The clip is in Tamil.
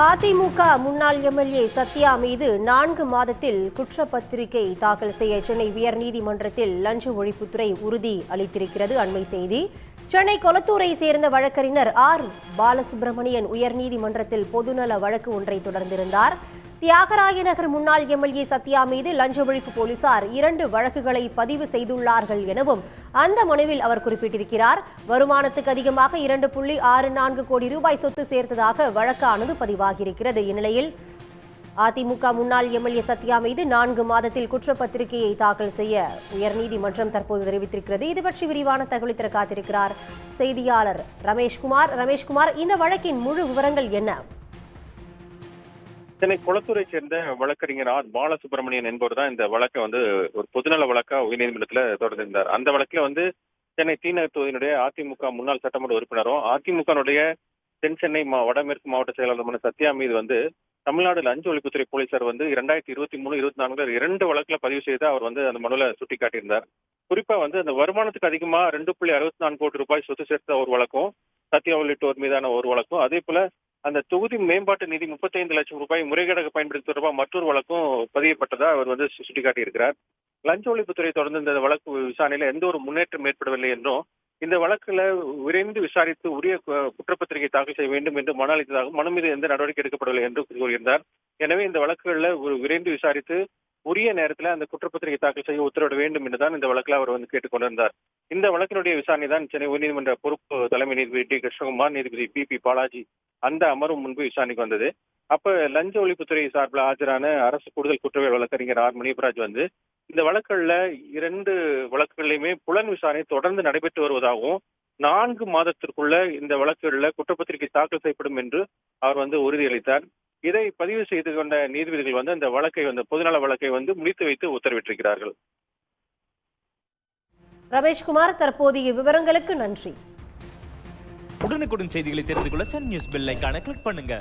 அதிமுக முன்னாள் எம்எல்ஏ சத்யா மீது 4 மாதத்தில் குற்றப்பத்திரிகை தாக்கல் செய்ய சென்னை உயர்நீதிமன்றத்தில் லஞ்ச ஒழிப்புத்துறை உறுதி அளித்திருக்கிறது. அண்மை செய்தி. சென்னை கொளத்தூரை சேர்ந்த வழக்கறிஞர் ஆர் பாலசுப்ரமணியன் உயர்நீதிமன்றத்தில் பொதுநல வழக்கு ஒன்றை தொடர்ந்திருந்தார். தியாகராய நகர் முன்னாள் எம்எல்ஏ சத்யா மீது லஞ்ச ஒழிப்பு போலீசார் 2 வழக்குகளை பதிவு செய்துள்ளார்கள் எனவும் அந்த மனுவில் அவர் குறிப்பிட்டிருக்கிறார். வருமானத்துக்கு அதிகமாக 2.64 கோடி ரூபாய் சொத்து சேர்த்ததாக வழக்கானது பதிவாகியிருக்கிறது. இந்நிலையில் அதிமுக முன்னாள் எம்எல்ஏ சத்யா மீது 4 மாதத்தில் குற்றப்பத்திரிகையை தாக்கல் செய்ய உயர்நீதிமன்றம் தற்போது தெரிவித்திருக்கிறது. இது பற்றி விரிவான தகவலை தர காத்திருக்கிறார் செய்தியாளர் ரமேஷ்குமார். ரமேஷ்குமார், இந்த வழக்கின் முழு விவரங்கள் என்ன? சென்னை குளத்தூரை சேர்ந்த வழக்கறிஞர் ஆர் பாலசுப்ரமணியன் என்பவர் தான் இந்த வழக்கை ஒரு பொதுநல வழக்கா உயர்நீதிமன்றத்தில் தொடர்ந்திருந்தார். அந்த வழக்கில் சென்னை தீநகர் தொகுதியினுடைய அதிமுக முன்னாள் சட்டமன்ற உறுப்பினரும் அதிமுகனுடைய தென் சென்னை வடமேற்கு மாவட்ட செயலாளருமான சத்யா மீது தமிழ்நாடு லஞ்ச ஒழிப்புத்துறை போலீசார் 2023-24 2 வழக்குல பதிவு செய்து அவர் அந்த மனுவில் சுட்டிக்காட்டியிருந்தார். குறிப்பா அந்த வருமானத்துக்கு அதிகமா 2.64 கோடி ரூபாய் சொத்து சேர்த்த ஒரு வழக்கும், சத்யா உள்ளிட்டோர் மீதான ஒரு வழக்கும், அதே போல அந்த தொகுதி மேம்பாட்டு நிதி 35 லட்சம் ரூபாய் முறைகேடாக பயன்படுத்தி தொடர்பாக மற்றொரு வழக்கும் பதியப்பட்டதா அவர் சுட்டிக்காட்டியிருக்கிறார். லஞ்ச ஒழிப்புத்துறை தொடர்ந்து இந்த வழக்கு விசாரணையில எந்த ஒரு முன்னேற்றம் ஏற்படவில்லை என்றும், இந்த வழக்குல விரைந்து விசாரித்து உரிய குற்றப்பத்திரிகை தாக்கல் செய்ய வேண்டும் என்று மனு அளித்ததாகவும் மனு மீது எந்த நடவடிக்கை எடுக்கப்படவில்லை என்று கூறியிருந்தார். எனவே இந்த வழக்குகள்ல ஒரு விரைந்து விசாரித்து உரிய நேரத்தில் அந்த குற்றப்பத்திரிகை தாக்கல் செய்ய உத்தரவிட வேண்டும் என்றுதான் இந்த வழக்கில் அவர் கேட்டுக்கொண்டிருந்தார். இந்த வழக்கினுடைய விசாரணை தான் சென்னை உயர்நீதிமன்ற பொறுப்பு தலைமை நீதிபதி டி கிருஷ்ணகுமார், நீதிபதி பி பாலாஜி அந்த அமர்வு முன்பு விசாரணைக்கு வந்தது. அப்ப லஞ்ச ஒழிப்புத்துறை சார்பில் ஆஜரான அரசு கூடுதல் குற்றவியல் வழக்கறிஞர் ஆர் மணியபராஜ் இந்த வழக்குகள்ல 2 வழக்குகளிலுமே புலன் விசாரணை தொடர்ந்து நடைபெற்று வருவதாகவும் 4 மாதத்திற்குள்ள இந்த வழக்குகள்ல குற்றப்பத்திரிகை தாக்கல் செய்யப்படும் என்று அவர் உறுதியளித்தார். இதை பதிவு செய்து கொண்ட நீதிபதிகள் அந்த வழக்கை பொதுநல வழக்கை முடித்து வைத்து உத்தரவிட்டிருக்கிறார்கள். ரமேஷ்குமார், தற்போதைய விவரங்களுக்கு நன்றி. உடனுக்குடன் செய்திகளை தெரிந்து கொள்ள சன் நியூஸ் பெல் ஐகானை கிளிக் பண்ணுங்க.